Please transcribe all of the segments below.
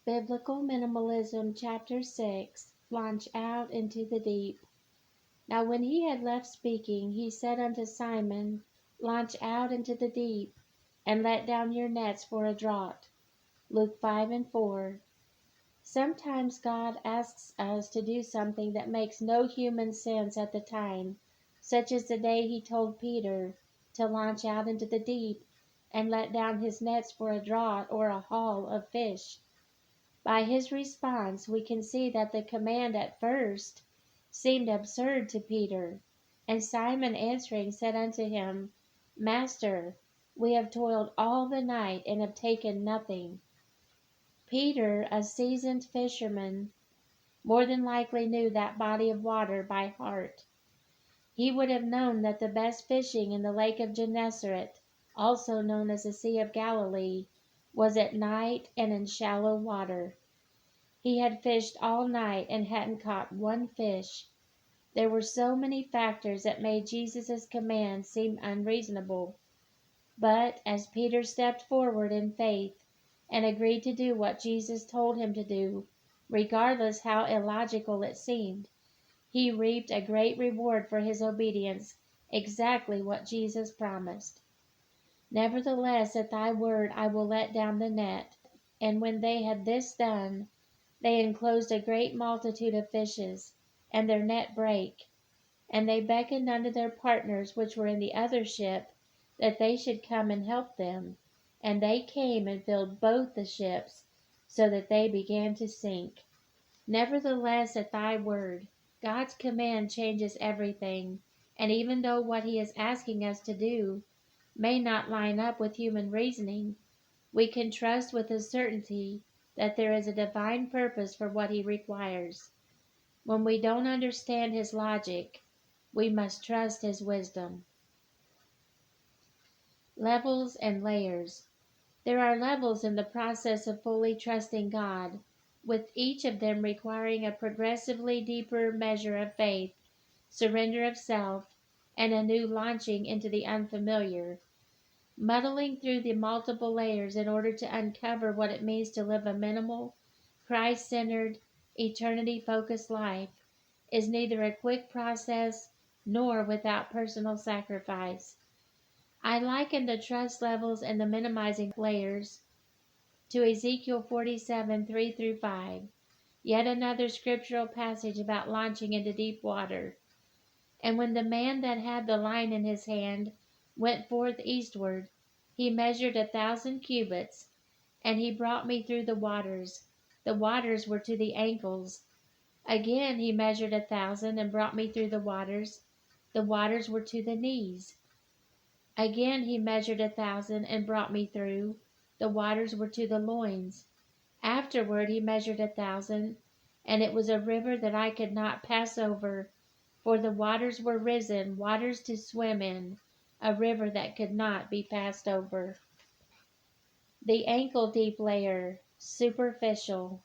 Biblical Minimalism, Chapter 6. Launch out into the deep. Now when he had left speaking, he said unto Simon, Launch out into the deep, and let down your nets for a draught. Luke 5:4. Sometimes God asks us to do something that makes no human sense at the time, such as the day he told Peter to launch out into the deep and let down his nets for a draught or a haul of fish. By his response, we can see that the command at first seemed absurd to Peter. And Simon answering said unto him, Master, we have toiled all the night and have taken nothing. Peter, a seasoned fisherman, more than likely knew that body of water by heart. He would have known that the best fishing in the Lake of Gennesaret, also known as the Sea of Galilee, was at night and in shallow water. He had fished all night and hadn't caught one fish. There were so many factors that made Jesus' command seem unreasonable. But as Peter stepped forward in faith and agreed to do what Jesus told him to do, regardless how illogical it seemed, he reaped a great reward for his obedience, exactly what Jesus promised. Nevertheless, at thy word I will let down the net. And when they had this done, they enclosed a great multitude of fishes, and their net brake. And they beckoned unto their partners which were in the other ship, that they should come and help them. And they came and filled both the ships, so that they began to sink. Nevertheless, at thy word, God's command changes everything, and even though what he is asking us to do may not line up with human reasoning, we can trust with a certainty that there is a divine purpose for what he requires. When we don't understand his logic, we must trust his wisdom. Levels and layers. There are levels in the process of fully trusting God, with each of them requiring a progressively deeper measure of faith, surrender of self, and a new launching into the unfamiliar. Muddling through the multiple layers in order to uncover what it means to live a minimal, Christ-centered, eternity-focused life is neither a quick process nor without personal sacrifice. I liken the trust levels and the minimizing layers to Ezekiel 47:3-5, yet another scriptural passage about launching into deep water. And when the man that had the line in his hand went forth eastward, he measured 1,000 cubits, and he brought me through the waters. The waters were to the ankles. Again he measured 1,000, and brought me through the waters. The waters were to the knees. Again he measured 1,000, and brought me through. The waters were to the loins. Afterward he measured 1,000, and it was a river that I could not pass over, for the waters were risen, waters to swim in, a river that could not be passed over. The ankle-deep layer, superficial.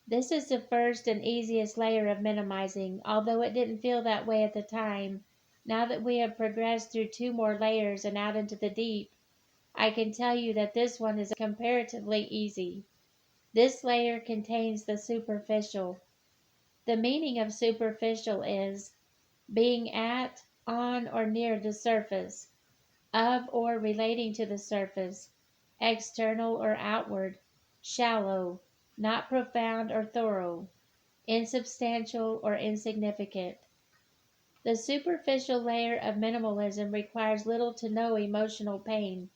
This is the first and easiest layer of minimizing, although it didn't feel that way at the time. Now that we have progressed through 2 more layers and out into the deep, I can tell you that this one is comparatively easy. This layer contains the superficial. The meaning of superficial is being at, on, or near the surface, of or relating to the surface, external or outward, shallow, not profound or thorough, insubstantial or insignificant. The superficial layer of minimalism requires little to no emotional pain.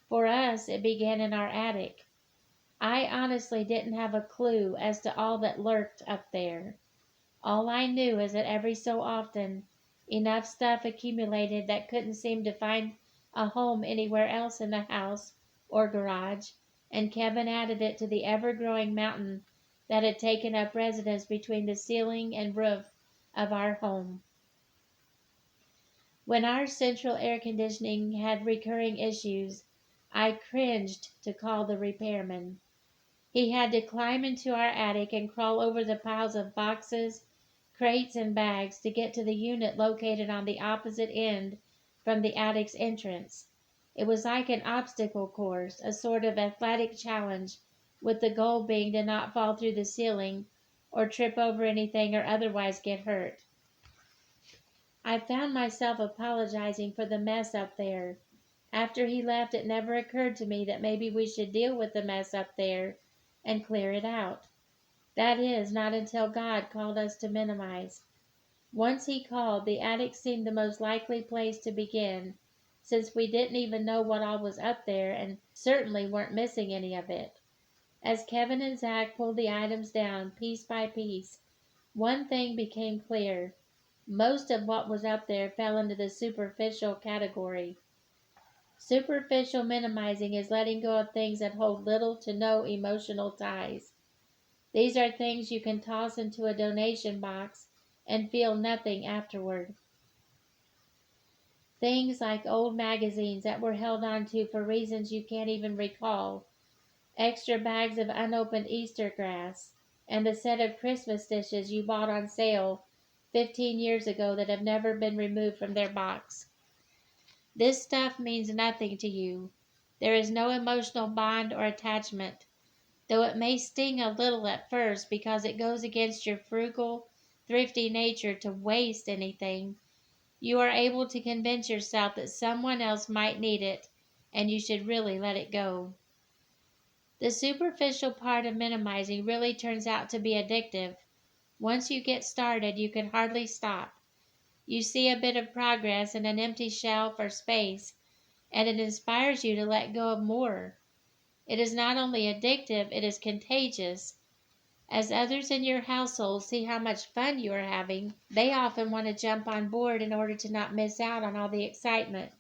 For us, it began in our attic. I honestly didn't have a clue as to all that lurked up there. All I knew is that every so often, enough stuff accumulated that couldn't seem to find a home anywhere else in the house or garage, and Kevin added it to the ever-growing mountain that had taken up residence between the ceiling and roof of our home. When our central air conditioning had recurring issues, I cringed to call the repairman. He had to climb into our attic and crawl over the piles of boxes, crates, and bags to get to the unit located on the opposite end from the attic's entrance. It was like an obstacle course, a sort of athletic challenge with the goal being to not fall through the ceiling or trip over anything or otherwise get hurt. I found myself apologizing for the mess up there. After he left, it never occurred to me that maybe we should deal with the mess up there and clear it out. That is, not until God called us to minimize. Once He called, the attic seemed the most likely place to begin, since we didn't even know what all was up there and certainly weren't missing any of it. As Kevin and Zach pulled the items down piece by piece, one thing became clear. Most of what was up there fell into the superficial category. Superficial minimizing is letting go of things that hold little to no emotional ties. These are things you can toss into a donation box and feel nothing afterward. Things like old magazines that were held on to for reasons you can't even recall, extra bags of unopened Easter grass, and the set of Christmas dishes you bought on sale 15 years ago that have never been removed from their box. This stuff means nothing to you. There is no emotional bond or attachment, though it may sting a little at first because it goes against your frugal, thrifty nature to waste anything. You are able to convince yourself that someone else might need it, and you should really let it go. The superficial part of minimizing really turns out to be addictive. Once you get started, you can hardly stop. You see a bit of progress in an empty shelf or space, and it inspires you to let go of more. It is not only addictive, it is contagious. As others in your household see how much fun you are having, they often want to jump on board in order to not miss out on all the excitement.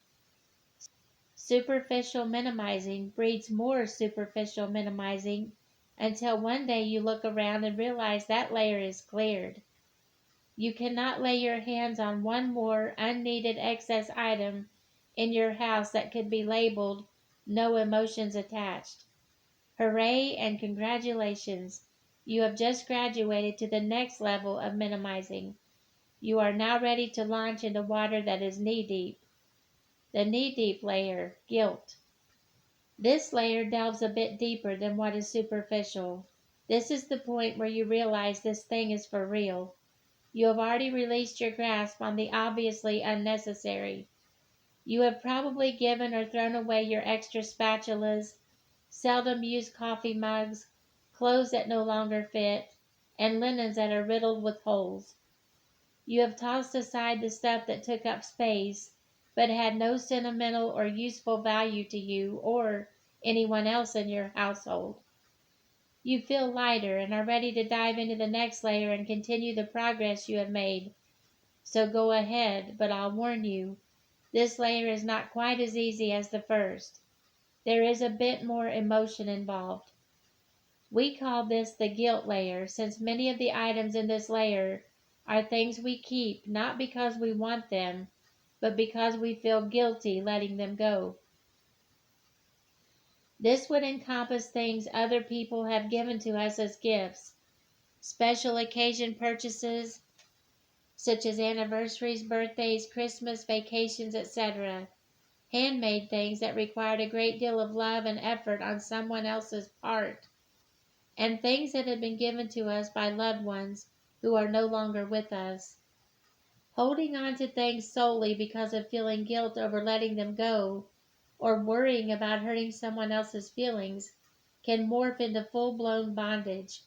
Superficial minimizing breeds more superficial minimizing until one day you look around and realize that layer is cleared. You cannot lay your hands on one more unneeded excess item in your house that could be labeled "no emotions attached." Hooray and congratulations! You have just graduated to the next level of minimizing. You are now ready to launch into water that is knee deep. The knee deep layer, guilt. This layer delves a bit deeper than what is superficial. This is the point where you realize this thing is for real. You have already released your grasp on the obviously unnecessary. You have probably given or thrown away your extra spatulas, seldom used coffee mugs, clothes that no longer fit, and linens that are riddled with holes. You have tossed aside the stuff that took up space, but had no sentimental or useful value to you or anyone else in your household. You feel lighter and are ready to dive into the next layer and continue the progress you have made. So go ahead, but I'll warn you, this layer is not quite as easy as the first. There is a bit more emotion involved. We call this the guilt layer, since many of the items in this layer are things we keep not because we want them, but because we feel guilty letting them go. This would encompass things other people have given to us as gifts, special occasion purchases such as anniversaries, birthdays, Christmas, vacations, etc., handmade things that required a great deal of love and effort on someone else's part, and things that had been given to us by loved ones who are no longer with us. Holding on to things solely because of feeling guilt over letting them go, or worrying about hurting someone else's feelings, can morph into full-blown bondage.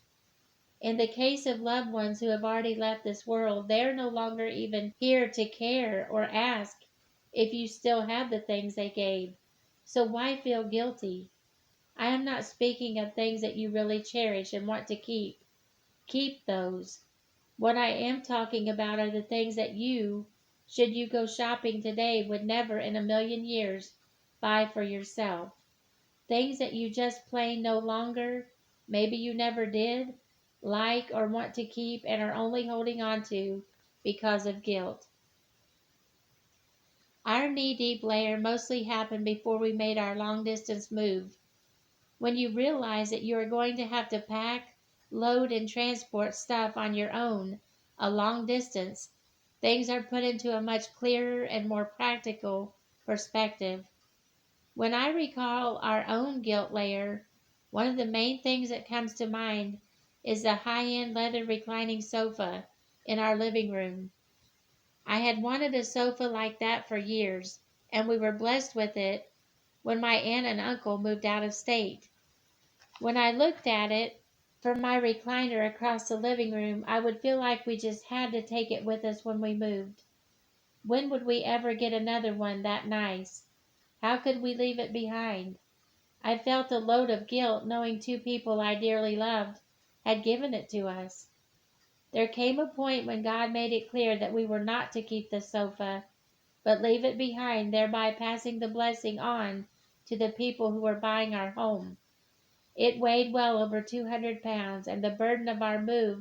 In the case of loved ones who have already left this world, they are no longer even here to care or ask if you still have the things they gave. So why feel guilty? I am not speaking of things that you really cherish and want to keep. Keep those. What I am talking about are the things that you, should you go shopping today, would never in a million years buy for yourself. Things that you just plain no longer, maybe you never did, like or want to keep and are only holding on to because of guilt. Our knee-deep layer mostly happened before we made our long-distance move. When you realize that you are going to have to pack, load, and transport stuff on your own a long distance, things are put into a much clearer and more practical perspective. When I recall our own guilt layer, One of the main things that comes to mind is the high-end leather reclining sofa in our living room. I had wanted a sofa like that for years, and we were blessed with it when my aunt and uncle moved out of state. When I looked at it from my recliner across the living room, I would feel like we just had to take it with us when we moved. When would we ever get another one that nice? How could we leave it behind? I felt a load of guilt knowing two people I dearly loved had given it to us. There came a point when God made it clear that we were not to keep the sofa, but leave it behind, thereby passing the blessing on to the people who were buying our home. It weighed well over 200 pounds, and the burden of our move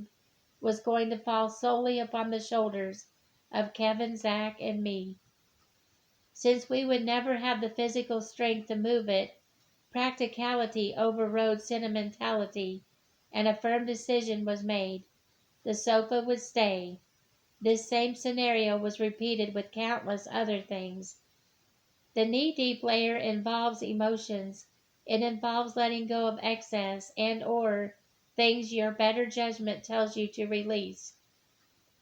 was going to fall solely upon the shoulders of Kevin, Zach, and me. Since we would never have the physical strength to move it, practicality overrode sentimentality, and a firm decision was made. The sofa would stay. This same scenario was repeated with countless other things. The knee-deep layer involves emotions. It involves letting go of excess and or things your better judgment tells you to release.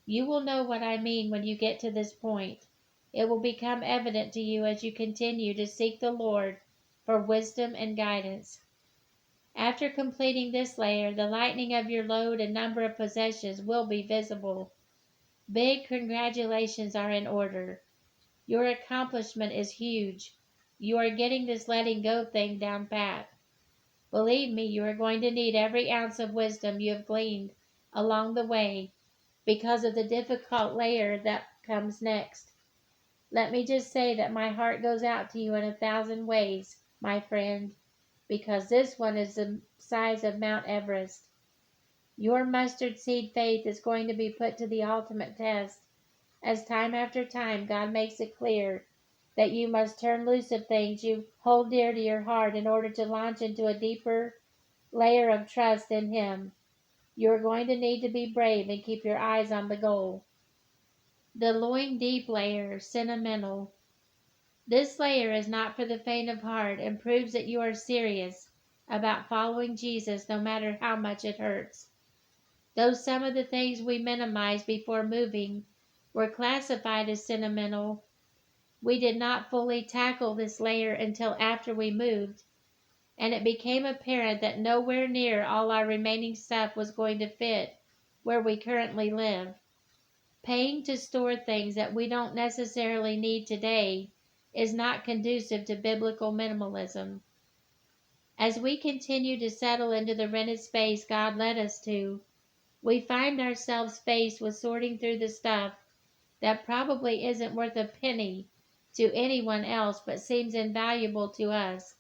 You will know what I mean when you get to this point. It will become evident to you as you continue to seek the Lord for wisdom and guidance. After completing this layer, the lightening of your load and number of possessions will be visible. Big congratulations are in order. Your accomplishment is huge. You are getting this letting go thing down pat. Believe me, you are going to need every ounce of wisdom you have gleaned along the way because of the difficult layer that comes next. Let me just say that my heart goes out to you in 1,000 ways, my friend, because this one is the size of Mount Everest. Your mustard seed faith is going to be put to the ultimate test, as time after time God makes it clear that you must turn loose of things you hold dear to your heart in order to launch into a deeper layer of trust in Him. You are going to need to be brave and keep your eyes on the goal. The loin deep layer, sentimental. This layer is not for the faint of heart and proves that you are serious about following Jesus no matter how much it hurts. Though some of the things we minimized before moving were classified as sentimental, we did not fully tackle this layer until after we moved, and it became apparent that nowhere near all our remaining stuff was going to fit where we currently live. Paying to store things that we don't necessarily need today is not conducive to biblical minimalism. As we continue to settle into the rented space God led us to, we find ourselves faced with sorting through the stuff that probably isn't worth a penny to anyone else but seems invaluable to us.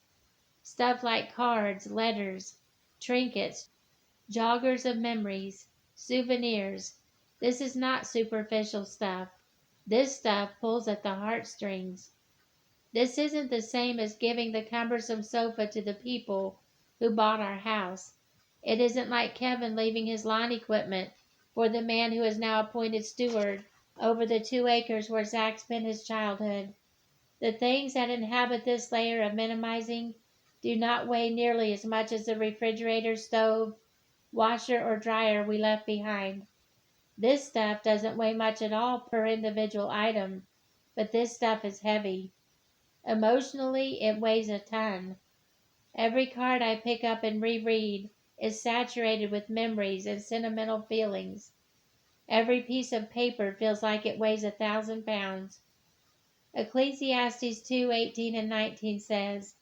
Stuff like cards, letters, trinkets, joggers of memories, souvenirs. This is not superficial stuff. This stuff pulls at the heartstrings. This isn't the same as giving the cumbersome sofa to the people who bought our house. It isn't like Kevin leaving his lawn equipment for the man who is now appointed steward over the 2 acres where Zach spent his childhood. The things that inhabit this layer of minimizing do not weigh nearly as much as the refrigerator, stove, washer, or dryer we left behind. This stuff doesn't weigh much at all per individual item, but this stuff is heavy. Emotionally, it weighs a ton. Every card I pick up and reread is saturated with memories and sentimental feelings. Every piece of paper feels like it weighs 1,000 pounds. Ecclesiastes 2:18 and 19 says,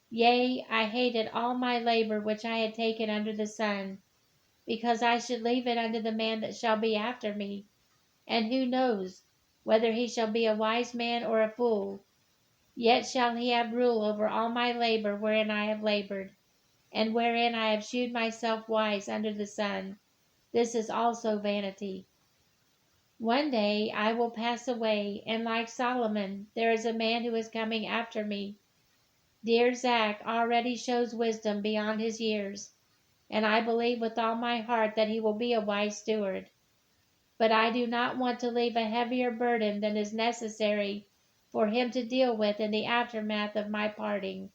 Yea, I hated all my labor which I had taken under the sun, because I should leave it unto the man that shall be after me. And who knows whether he shall be a wise man or a fool? Yet shall he have rule over all my labor wherein I have labored, and wherein I have shewed myself wise under the sun. This is also vanity. One day I will pass away, and like Solomon, there is a man who is coming after me. Dear Zach already shows wisdom beyond his years, and I believe with all my heart that he will be a wise steward. But I do not want to leave a heavier burden than is necessary for him to deal with in the aftermath of my parting.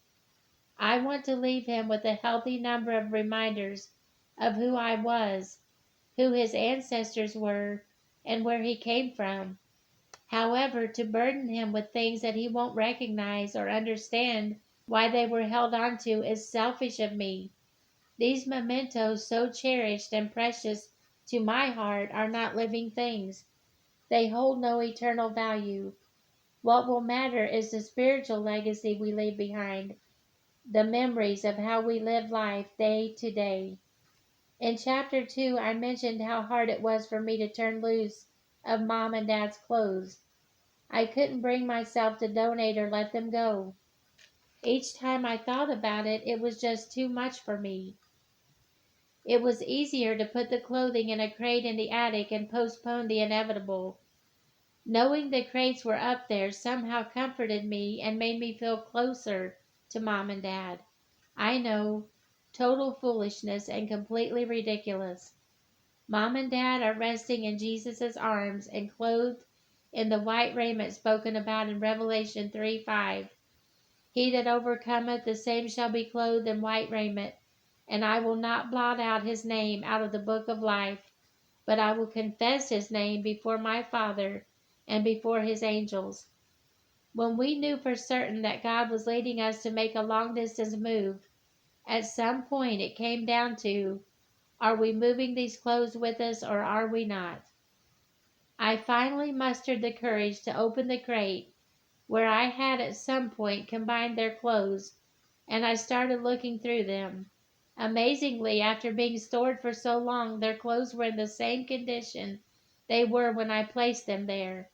I want to leave him with a healthy number of reminders of who I was, who his ancestors were, and where he came from. However, to burden him with things that he won't recognize or understand why they were held onto is selfish of me. These mementos, so cherished and precious to my heart, are not living things. They hold no eternal value. What will matter is the spiritual legacy we leave behind, the memories of how we live life day to day. In chapter 2, I mentioned how hard it was for me to turn loose of mom and dad's clothes. I couldn't bring myself to donate or let them go. Each time I thought about it, it was just too much for me. It was easier to put the clothing in a crate in the attic and postpone the inevitable. Knowing the crates were up there somehow comforted me and made me feel closer to mom and dad. I know, total foolishness and completely ridiculous. Mom and dad are resting in Jesus' arms and clothed in the white raiment spoken about in Revelation 3:5. He that overcometh, the same shall be clothed in white raiment, and I will not blot out his name out of the book of life, but I will confess his name before my Father and before his angels. When we knew for certain that God was leading us to make a long distance move, at some point it came down to, are we moving these clothes with us or are we not? I finally mustered the courage to open the crate where I had at some point combined their clothes, and I started looking through them. Amazingly, after being stored for so long, their clothes were in the same condition they were when I placed them there.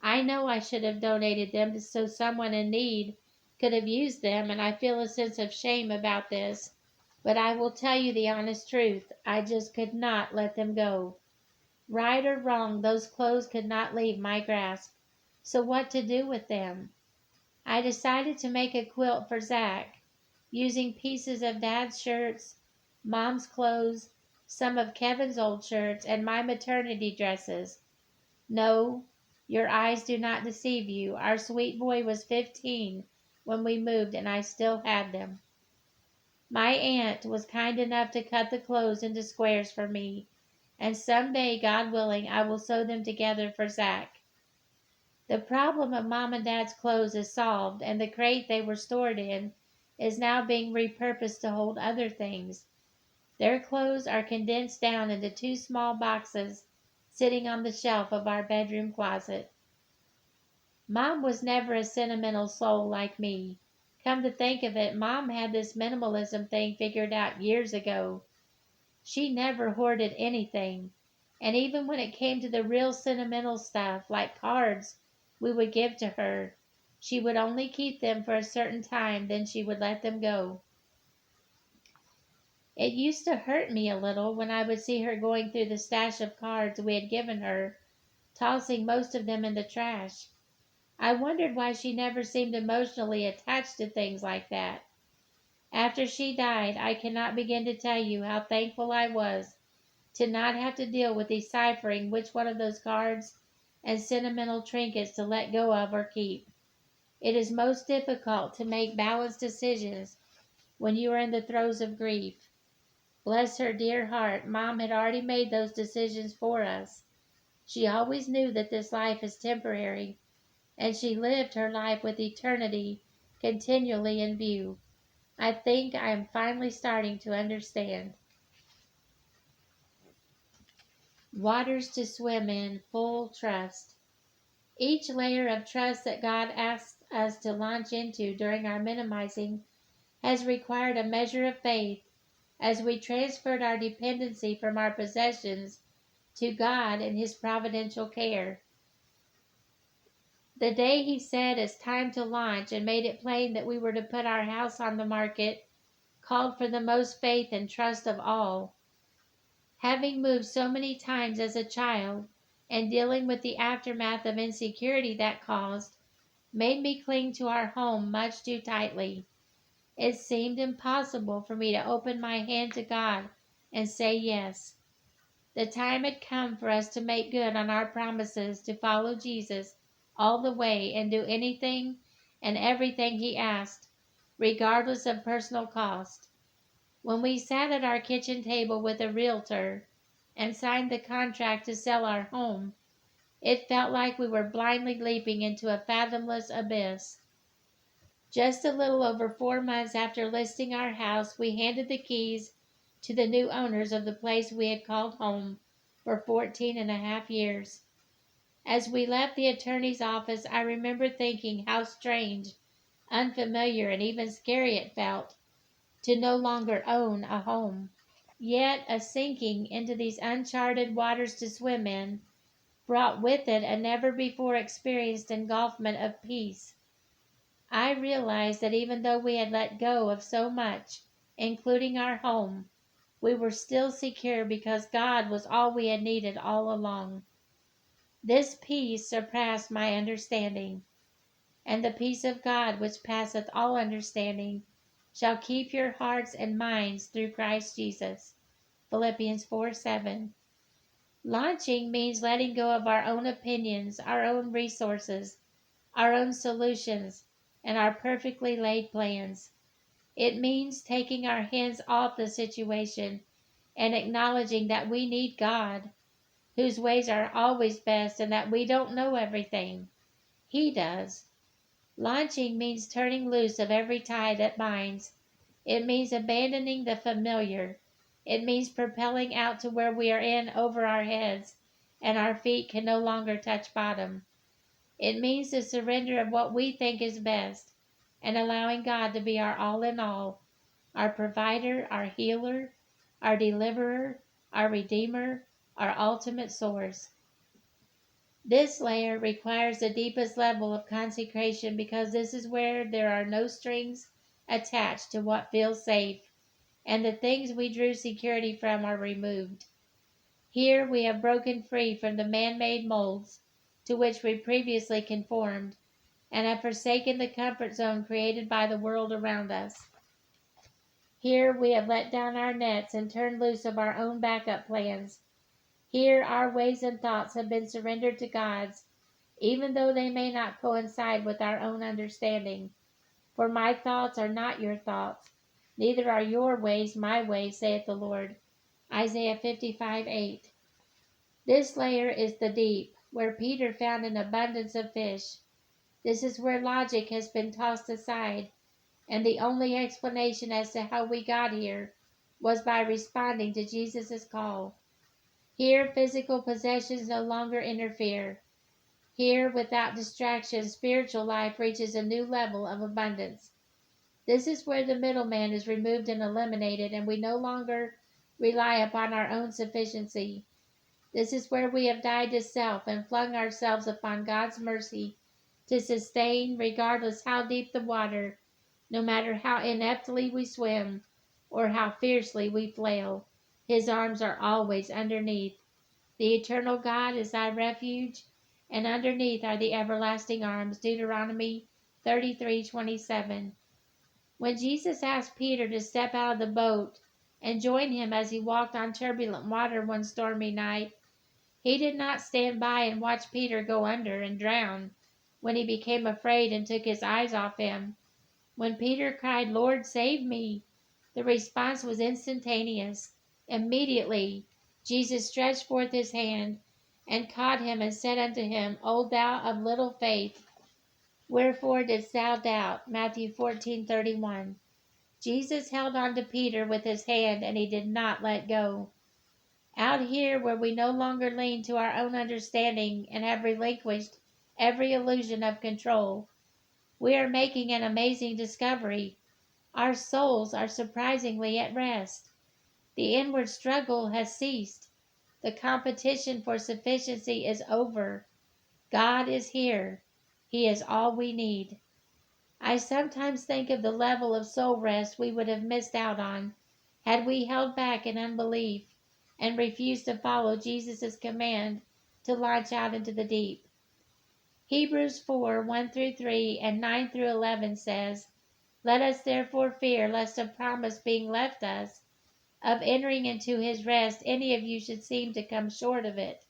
I know I should have donated them so someone in need could have used them, and I feel a sense of shame about this. But I will tell you the honest truth. I just could not let them go. Right or wrong, those clothes could not leave my grasp. So what to do with them? I decided to make a quilt for Zach, using pieces of Dad's shirts, Mom's clothes, some of Kevin's old shirts, and my maternity dresses. No, your eyes do not deceive you. Our sweet boy was 15 when we moved, and I still had them. My aunt was kind enough to cut the clothes into squares for me, and some day, God willing, I will sew them together for Zach. The problem of Mom and Dad's clothes is solved, and the crate they were stored in is now being repurposed to hold other things. Their clothes are condensed down into two small boxes sitting on the shelf of our bedroom closet. Mom was never a sentimental soul like me. Come to think of it, Mom had this minimalism thing figured out years ago. She never hoarded anything, and even when it came to the real sentimental stuff, like cards we would give to her, she would only keep them for a certain time, then she would let them go. It used to hurt me a little when I would see her going through the stash of cards we had given her, tossing most of them in the trash. I wondered why she never seemed emotionally attached to things like that. After she died, I cannot begin to tell you how thankful I was to not have to deal with deciphering which one of those cards and sentimental trinkets to let go of or keep. It is most difficult to make balanced decisions when you are in the throes of grief. Bless her dear heart, Mom had already made those decisions for us. She always knew that this life is temporary, and she lived her life with eternity continually in view. I think I am finally starting to understand. Waters to swim in, full trust. Each layer of trust that God asked us to launch into during our minimizing has required a measure of faith as we transferred our dependency from our possessions to God and His providential care. The day He said it's time to launch and made it plain that we were to put our house on the market called for the most faith and trust of all. Having moved so many times as a child and dealing with the aftermath of insecurity that caused, made me cling to our home much too tightly. It seemed impossible for me to open my hand to God and say yes. The time had come for us to make good on our promises to follow Jesus all the way and do anything and everything He asked. regardless of personal cost. When we sat at our kitchen table with a realtor and signed the contract to sell our home, it felt like we were blindly leaping into a fathomless abyss. Just a little over 4 months after listing our house, we handed the keys to the new owners of the place we had called home for 14.5 years. As we left the attorney's office, I remember thinking how strange, unfamiliar, and even scary it felt to no longer own a home. Yet a sinking into these uncharted waters to swim in brought with it a never before experienced engulfment of peace. I realized that even though we had let go of so much, including our home, we were still secure because God was all we had needed all along. This peace surpassed my understanding, and the peace of God, which passeth all understanding, shall keep your hearts and minds through Christ Jesus. Philippians 4:7. Launching means letting go of our own opinions, our own resources, our own solutions, and our perfectly laid plans. It means taking our hands off the situation and acknowledging that we need God, whose ways are always best, and that we don't know everything. He does. Launching means turning loose of every tie that binds. It means abandoning the familiar. It means propelling out to where we are in over our heads and our feet can no longer touch bottom. It means the surrender of what we think is best and allowing God to be our all in all, our provider, our healer, our deliverer, our redeemer, our ultimate source. This layer requires the deepest level of consecration because this is where there are no strings attached to what feels safe, and the things we drew security from are removed. Here we have broken free from the man-made molds to which we previously conformed, and have forsaken the comfort zone created by the world around us. Here we have let down our nets and turned loose of our own backup plans. Here our ways and thoughts have been surrendered to God's, even though they may not coincide with our own understanding. For my thoughts are not your thoughts, neither are your ways my ways, saith the Lord. Isaiah 55:8. This layer is the deep, where Peter found an abundance of fish. This is where logic has been tossed aside, and the only explanation as to how we got here was by responding to Jesus' call. Here physical possessions no longer interfere. Here, without distraction, spiritual life reaches a new level of abundance. This is where the middleman is removed and eliminated, and we no longer rely upon our own sufficiency. This is where we have died to self and flung ourselves upon God's mercy to sustain, regardless how deep the water, no matter how ineptly we swim or how fiercely we flail. His arms are always underneath. The eternal God is thy refuge, and underneath are the everlasting arms. Deuteronomy 33:27. When Jesus asked Peter to step out of the boat and join him as he walked on turbulent water one stormy night, he did not stand by and watch Peter go under and drown when he became afraid and took his eyes off him. When Peter cried, "Lord, save me," the response was instantaneous. Immediately, Jesus stretched forth his hand and caught him and said unto him, O thou of little faith, wherefore didst thou doubt? Matthew 14:31. Jesus held on to Peter with his hand, and he did not let go. Out here, where we no longer lean to our own understanding and have relinquished every illusion of control, we are making an amazing discovery. Our souls are surprisingly at rest. The inward struggle has ceased. The competition for sufficiency is over. God is here. He is all we need. I sometimes think of the level of soul rest we would have missed out on had we held back in unbelief and refused to follow Jesus' command to launch out into the deep. Hebrews 4:1-3 and 9-11 says, Let us therefore fear, lest a promise being left us of entering into his rest, any of you should seem to come short of it.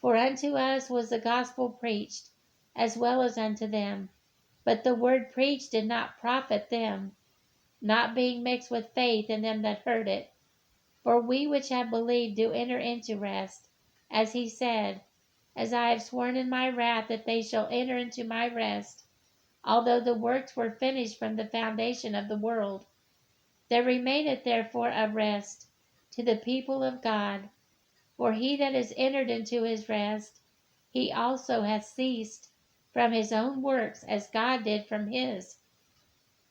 For unto us was the gospel preached, as well as unto them. But the word preached did not profit them, not being mixed with faith in them that heard it. For we which have believed do enter into rest, as he said, As I have sworn in my wrath that they shall enter into my rest, although the works were finished from the foundation of the world. There remaineth therefore a rest to the people of God. For he that is entered into his rest, he also hath ceased from his own works as God did from his.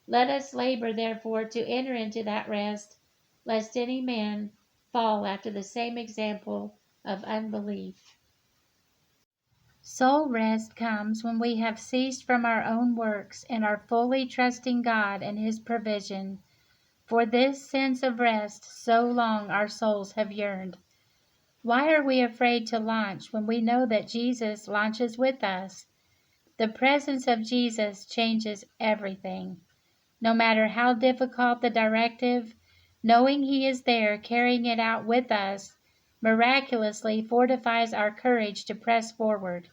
Let us labor therefore to enter into that rest, lest any man fall after the same example of unbelief. Soul rest comes when we have ceased from our own works and are fully trusting God and his provision. For this sense of rest so long our souls have yearned. Why are we afraid to launch when we know that Jesus launches with us? The presence of Jesus changes everything. No matter how difficult the directive, knowing he is there carrying it out with us miraculously fortifies our courage to press forward.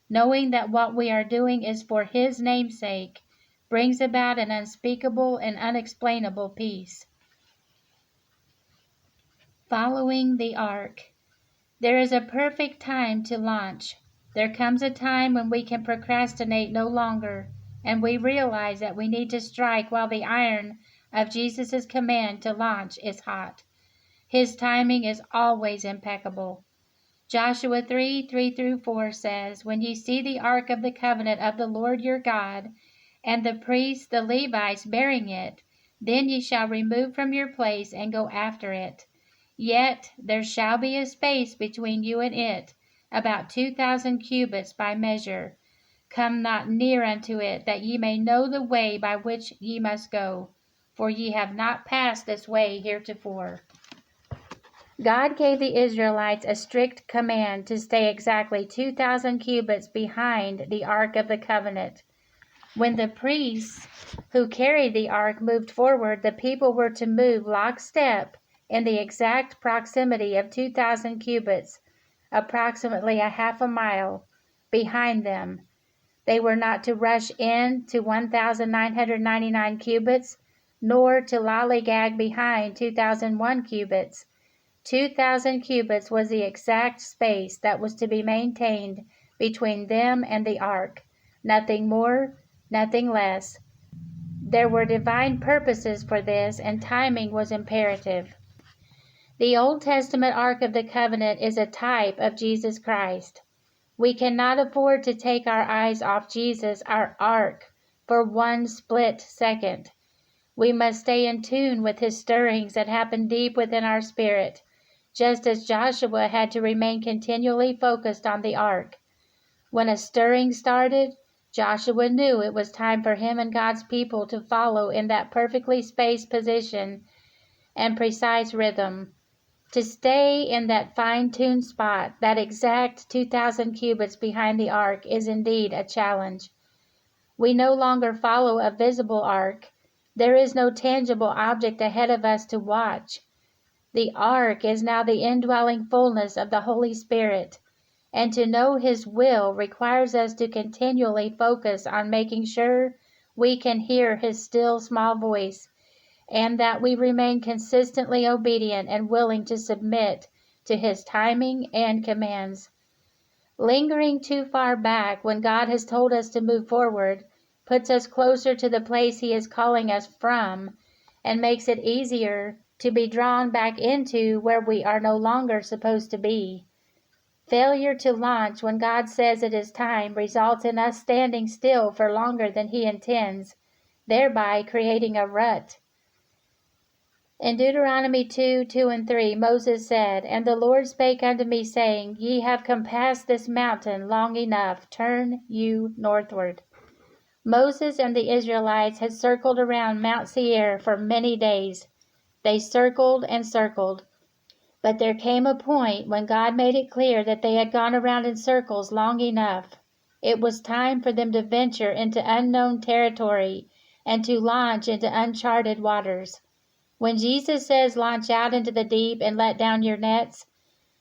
Knowing that what we are doing is for his name's sake brings about an unspeakable and unexplainable peace. Following the ark. There is a perfect time to launch. There comes a time when we can procrastinate no longer, and we realize that we need to strike while the iron of Jesus' command to launch is hot. His timing is always impeccable. Joshua 3:3-4 says, When ye see the ark of the covenant of the Lord your God, and the priests, the Levites, bearing it, then ye shall remove from your place and go after it. Yet there shall be a space between you and it, about 2,000 cubits by measure. Come not near unto it, that ye may know the way by which ye must go, for ye have not passed this way heretofore. God gave the Israelites a strict command to stay exactly 2,000 cubits behind the Ark of the Covenant. When the priests who carried the ark moved forward, the people were to move lockstep in the exact proximity of 2,000 cubits, approximately a half a mile, behind them. They were not to rush in to 1,999 cubits, nor to lollygag behind 2,001 cubits. 2,000 cubits was the exact space that was to be maintained between them and the ark. Nothing more, nothing less. There were divine purposes for this, and timing was imperative. The Old Testament Ark of the Covenant is a type of Jesus Christ. We cannot afford to take our eyes off Jesus, our Ark, for one split second. We must stay in tune with his stirrings that happen deep within our spirit, just as Joshua had to remain continually focused on the ark. When a stirring started, Joshua knew it was time for him and God's people to follow in that perfectly spaced position and precise rhythm. To stay in that fine-tuned spot, that exact 2,000 cubits behind the ark, is indeed a challenge. We no longer follow a visible ark. There is no tangible object ahead of us to watch. The ark is now the indwelling fullness of the Holy Spirit, and to know his will requires us to continually focus on making sure we can hear his still small voice, and that we remain consistently obedient and willing to submit to his timing and commands. Lingering too far back when God has told us to move forward puts us closer to the place he is calling us from, and makes it easier to be drawn back into where we are no longer supposed to be. Failure to launch when God says it is time results in us standing still for longer than he intends, thereby creating a rut. In Deuteronomy 2:2-3, Moses said, And the Lord spake unto me, saying, Ye have compassed this mountain long enough, turn you northward. Moses and the Israelites had circled around Mount Seir for many days. They circled and circled. But there came a point when God made it clear that they had gone around in circles long enough. It was time for them to venture into unknown territory and to launch into uncharted waters. When Jesus says, launch out into the deep and let down your nets,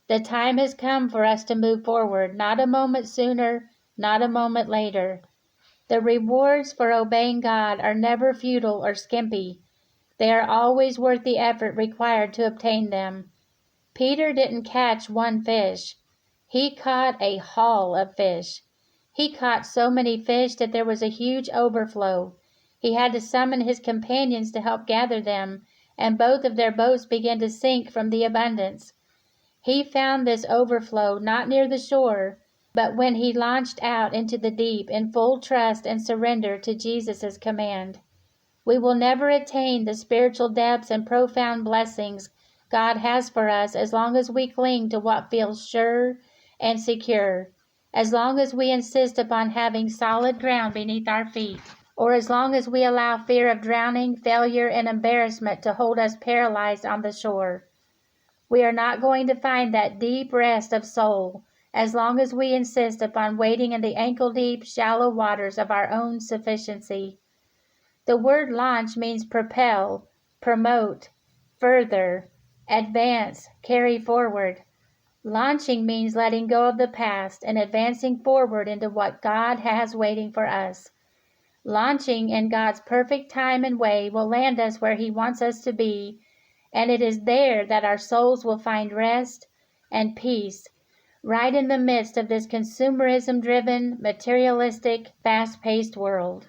the time has come for us to move forward, not a moment sooner, not a moment later. The rewards for obeying God are never futile or skimpy. They are always worth the effort required to obtain them. Peter didn't catch one fish. He caught a haul of fish. He caught so many fish that there was a huge overflow. He had to summon his companions to help gather them, and both of their boats began to sink from the abundance. He found this overflow not near the shore, but when he launched out into the deep in full trust and surrender to Jesus' command. We will never attain the spiritual depths and profound blessings God has for us as long as we cling to what feels sure and secure, as long as we insist upon having solid ground beneath our feet, or as long as we allow fear of drowning, failure, and embarrassment to hold us paralyzed on the shore. We are not going to find that deep rest of soul as long as we insist upon wading in the ankle-deep, shallow waters of our own sufficiency. The word launch means propel, promote, further, advance, carry forward. Launching means letting go of the past and advancing forward into what God has waiting for us. Launching in God's perfect time and way will land us where He wants us to be, and it is there that our souls will find rest and peace, right in the midst of this consumerism-driven, materialistic, fast-paced world.